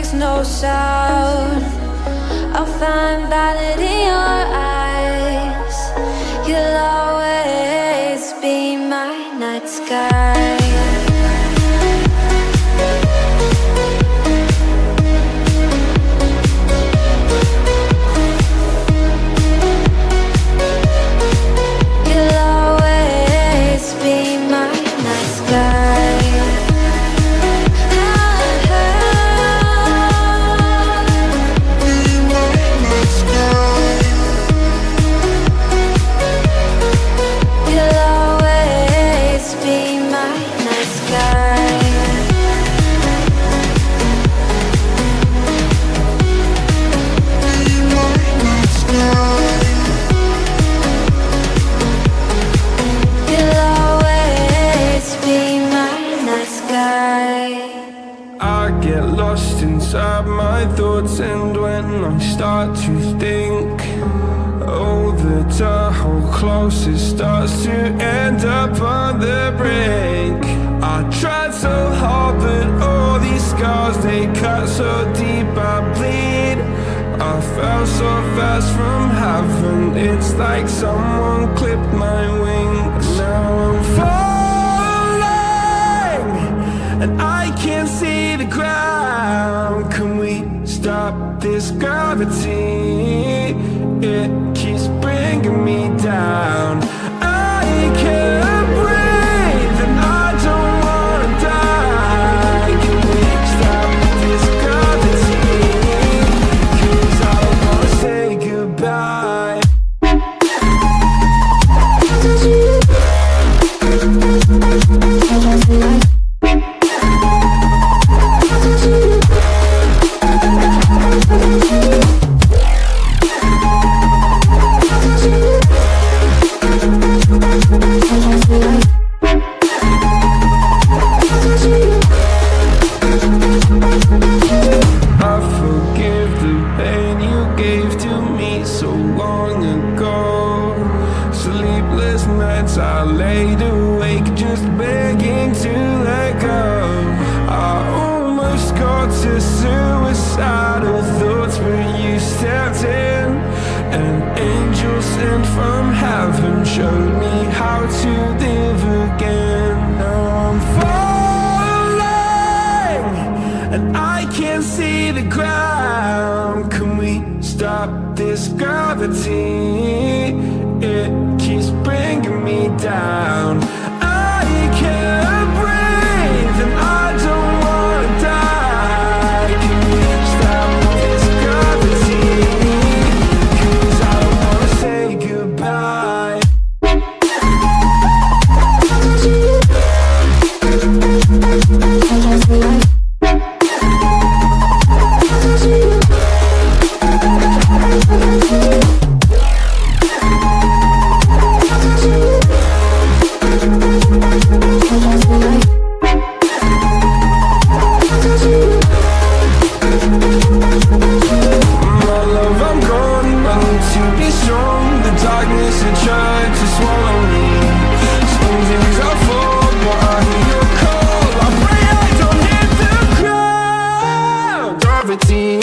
makes no sound. I'll find valid in your eyes. You'll always be my night sky. And when I start to think, oh, the whole closest starts to end up on the brink. I tried so hard, but all these scars, they cut so deep I bleed. I fell so fast from heaven, it's like someone clipped my wings. Now I'm falling, and I can't see the ground. Can we stop this gravity? It keeps bringing me down. I can't breathe and I don't wanna die. Can we stop this gravity? 'Cause I don't wanna say goodbye. I laid awake just begging to let go. I almost got to suicidal thoughts, but you stepped in. An angel sent from heaven showed me how to live again. Now I'm falling, and I can't see the ground. Can we stop this gravity? It keeps bringing me down. I can't breathe and I don't wanna die. Can we stop this gravity? 'Cause I don't wanna say goodbye. Gravity